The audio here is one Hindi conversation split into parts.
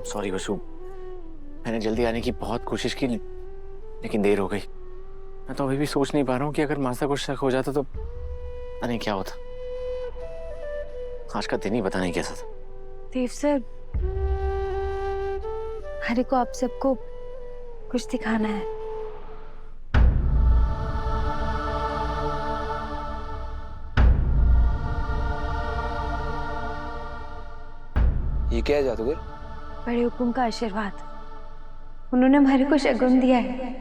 सॉरी वसु, मैंने जल्दी आने की बहुत कोशिश की लेकिन देर हो गई। मैं तो अभी भी सोच नहीं पा रहा हूँ कि अगर मासा को शक हो जाता तो पता नहीं क्या होता। आज का दिन ही पता नहीं कैसा था। देव सर, हरे को आप सबको कुछ दिखाना है। ये क्या है जादूगर? बड़े हुकुम का आशीर्वाद। उन्होंने हमारे को शगुन दिया है।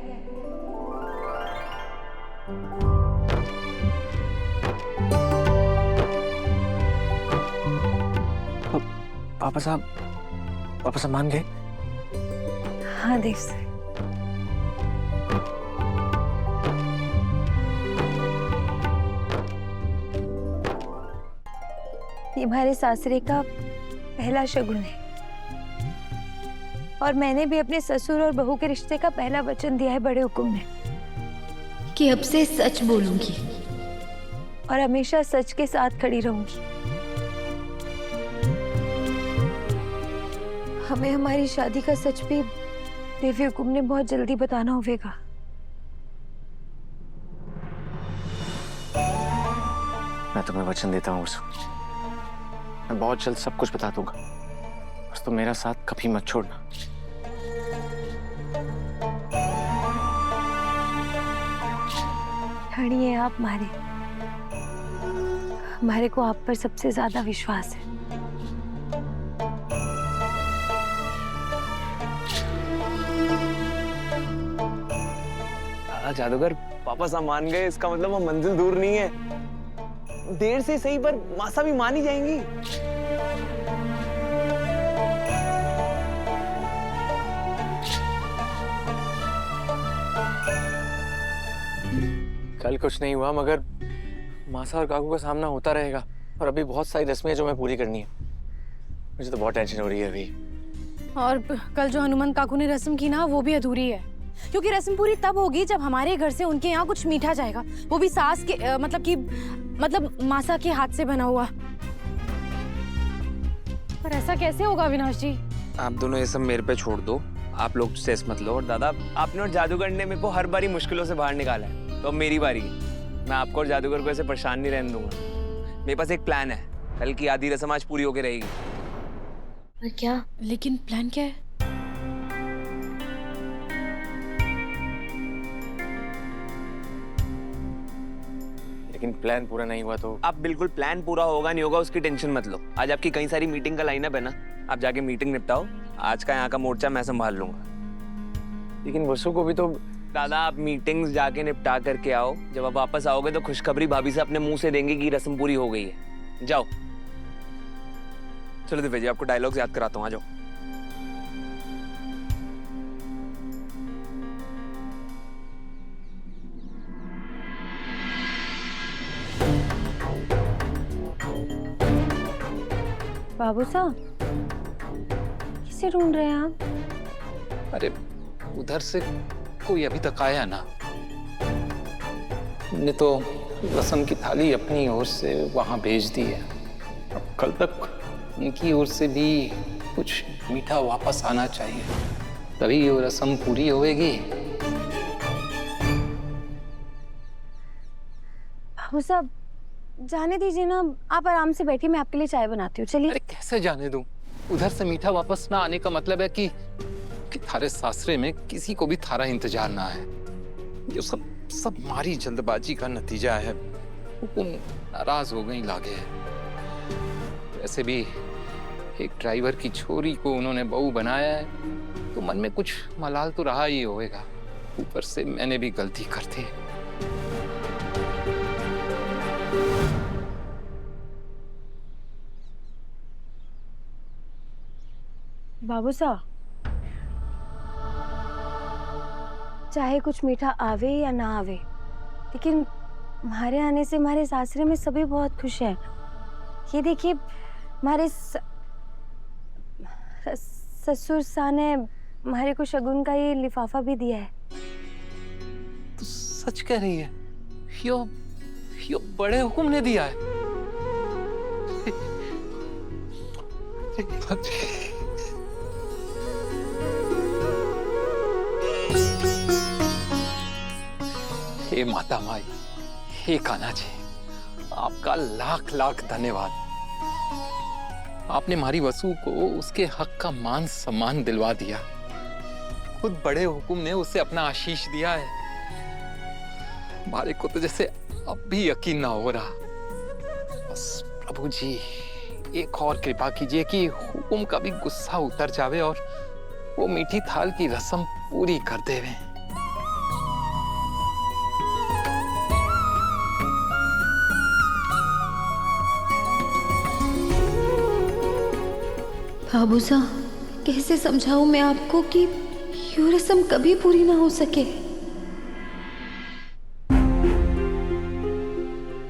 पापा साहब मान गए? हाँ देव सर। ये हमारे सासरे का पहला शगुन है और मैंने भी अपने ससुर और बहू के रिश्ते का पहला वचन दिया है बड़े हुकुम ने कि अब से सच बोलूंगी और हमेशा सच के साथ खड़ी रहूंगी। हमें हमारी शादी का सच भी देवी हुकुम ने बहुत जल्दी बताना होगा। मैं तुम्हें वचन देता हूँ वसु, मैं बहुत जल्द सब कुछ बता दूंगा। बस तुम मेरा साथ कभी मत छोड़ना। धनी है आप हमारे को आप पर सबसे ज्यादा विश्वास है। जादूगर, पापा साहब मान गए, इसका मतलब वो मंजिल दूर नहीं है। देर से सही पर मासा भी मान ही जाएंगी। कल कुछ नहीं हुआ मगर मासा और काकू का सामना होता रहेगा और अभी बहुत सारी रस्में जो मैं पूरी करनी है। मुझे तो बहुत टेंशन हो रही है अभी। और कल जो हनुमान काकू ने रस्म की ना, वो भी अधूरी है, क्योंकि रस्म पूरी तब होगी जब हमारे घर से उनके यहाँ कुछ मीठा जाएगा, वो भी सास के मतलब मासा के हाथ से बना हुआ। पर ऐसा कैसे होगा अविनाश जी? आप दोनों ये सब मेरे पे छोड़ दो, आप लोग स्ट्रेस मत लो। और दादा, आपने और जादूगर ने मेरे को हर बारी मुश्किलों से बाहर निकाला है, तो अब मेरी बारी है। मैं आपको और जादूगर को ऐसे परेशान नहीं रहने दूंगा। मेरे पास एक प्लान है, कल की आधी रस्म आज पूरी होके रहेगी। पर क्या? लेकिन प्लान क्या है? लेकिन प्लान पूरा नहीं हुआ तो? आप बिल्कुल, प्लान पूरा होगा नहीं होगा उसकी टेंशन मत लो। आज आपकी कई सारी मीटिंग का लाइनअप है ना, आप जाके मीटिंग निपटाओ। आज का यहाँ का मोर्चा मैं संभाल लूंगा। लेकिन वसु को भी तो। दादा, आप मीटिंग्स जाके निपटा करके आओ। जब आप वापस आओगे तो खुशखबरी भाभी से अपने मुंह से देंगे कि रस्म पूरी हो गई है। जाओ। चलो दिव्या जी, आपको डायलॉग्स याद कराता हूँ, आ जाओ। बाबू साहब, किसे ढूंढ रहे हैं आप? अरे उधर से कोई अभी तक आया ना। हमने तो रस्म की थाली अपनी ओर से वहां भेज दी है। अब कल तक उनकी ओर से भी कुछ मीठा वापस आना चाहिए, तभी वो रस्म पूरी होएगी। बाबू साहब, जाने दीजिए ना, आप आराम से बैठिए, मैं आपके लिए चाय बनाती हूँ। चलिए। अरे कैसे जाने दूं? उधर से मीठा वापस ना आने का मतलब है कि थारे सासरे में किसी को भी थारा इंतजार ना है। ये सब हमारी जल्दबाजी का नतीजा है। हुकुम नाराज हो गई लागे। वैसे भी एक ड्राइवर की छोरी को उन्होंने बहू बनाया है, तो मन में कुछ मलाल तो रहा ही होएगा। ऊपर से मैंने भी गलती कर दी। बाबू साहब, चाहे कुछ मीठा आवे या ना आवे, लेकिन हमारे आने से हमारे सासरे में सभी बहुत खुश हैं। ये देखिए, हमारे ससुर सा ने हमारे को शगुन का ये लिफाफा भी दिया है। तो सच कह रही है? यो बड़े हुकुम ने दिया है। हे माता माई, हे कान्हा जी, आपका लाख लाख धन्यवाद। आपने हमारी वसु को उसके हक का मान सम्मान दिलवा दिया। खुद बड़े हुकुम ने उसे अपना आशीष दिया है। हमारे को तो जैसे अब भी यकीन ना हो रहा। बस प्रभु जी एक और कृपा कीजिए कि हुकुम का भी गुस्सा उतर जावे और वो मीठी थाल की रस्म पूरी कर देवे। बाबू साहब, कैसे समझाऊं मैं आपको कि ये रस्म कभी पूरी ना हो सके।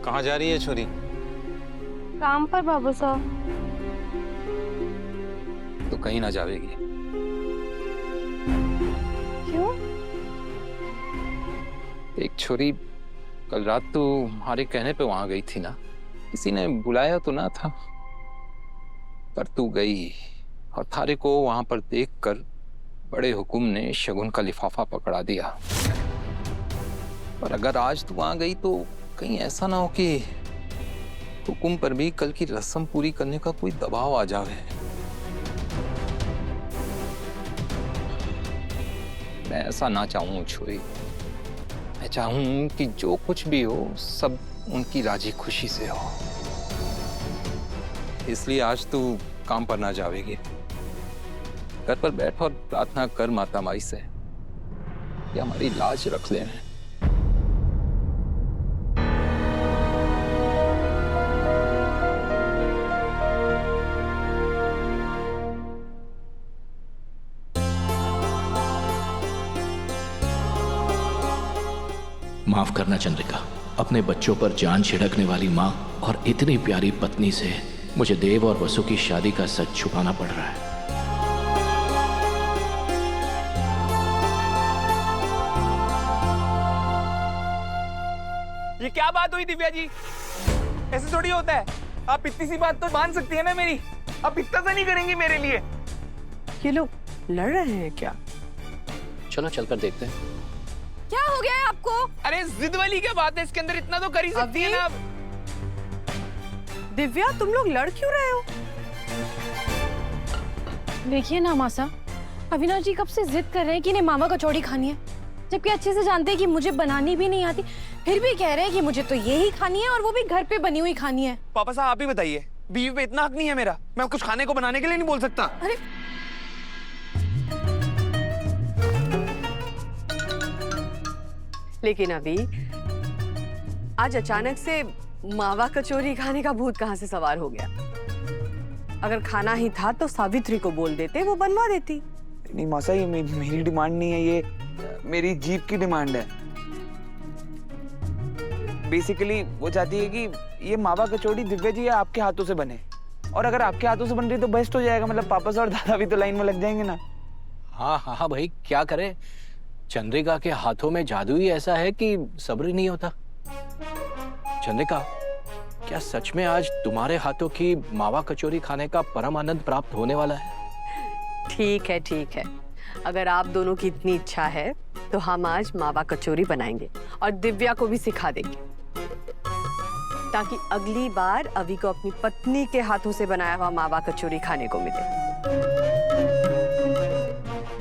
कहाँ जा रही है छोरी? काम पर बाबू साहब। तो कहीं ना जावेगी। क्यों? एक छोरी कल रात तो हमारे कहने पे वहां गई थी ना, किसी ने बुलाया तो ना था, पर तू गई और थारे को वहां पर देखकर बड़े हुकुम ने शगुन का लिफाफा पकड़ा दिया। पर अगर आज तू वहां गई तो कहीं ऐसा ना हो कि हुकुम पर भी कल की रस्म पूरी करने का कोई दबाव आ जावे। मैं ऐसा ना चाहूं छोरी। मैं चाहूं कि जो कुछ भी हो सब उनकी राजी खुशी से हो। इसलिए आज तू काम पर ना जावेगी। घर पर बैठ और प्रार्थना कर माता माई से कि हमारी लाज रख ले। माफ करना चंद्रिका, अपने बच्चों पर जान छिड़कने वाली माँ और इतनी प्यारी पत्नी से मुझे देव और वसु की शादी का सच छुपाना पड़ रहा है। ये क्या बात हुई दिव्या जी? ऐसे थोड़ी होता है। आप इतनी सी बात तो मान सकती है ना मेरी। आप इतना सा नहीं करेंगी मेरे लिए? ये लोग लड़ रहे हैं क्या? चलो चलकर देखते हैं। क्या हो गया है आपको? अरे जिद वाली क्या बात है इसके अंदर? इतना तो कर ही सकती है ना आप। दिव्या, तुम लोग लड़ क्यों रहे हो? देखिए ना मासा, अविनाश जी कब से जिद कर रहे हैं कि इन्हें मावा कचौड़ी खानी है, जबकि अच्छे से जानते हैं कि मुझे बनानी भी नहीं आती, फिर भी कह रहे हैं कि मुझे तो यही खानी है और वो भी घर पे बनी हुई खानी है। पापा साहब आप ही बताइए, बीवी पे इतना हक नहीं है मेरा? मैं कुछ खाने को बनाने के लिए नहीं बोल सकता? अरे लेकिन अभी आज अचानक से मावा कचौरी खाने का भूत कहाँ से सवार हो गया? अगर खाना ही था तो सावित्री को बोल देते, वो बनवा देती। नहीं मासा, ये मेरी डिमांड नहीं है, ये मेरी जीप की डिमांड है। बेसिकली वो चाहती है कि ये मावा कचौड़ी दिव्या जी आपके हाथों से बने, और अगर आपके हाथों से बन रही तो बेस्ट हो जाएगा। मतलब पापा से और दादा भी तो लाइन में लग जाएंगे ना। हाँ हाँ हाँ भाई, क्या करे, चंद्रिका के हाथों में जादू ही ऐसा है कि सब्र ही नहीं होता। चंद्रिका, क्या सच में आज तुम्हारे हाथों की मावा कचौरी खाने का परम आनंद प्राप्त होने वाला है? ठीक है ठीक है, अगर आप दोनों की इतनी इच्छा है तो हम आज मावा कचौरी बनाएंगे और दिव्या को भी सिखा देंगे, ताकि अगली बार अभी को अपनी पत्नी के हाथों से बनाया हुआ मावा कचौरी खाने को मिले।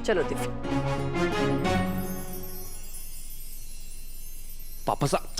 चलो दिव्या। पापा साहब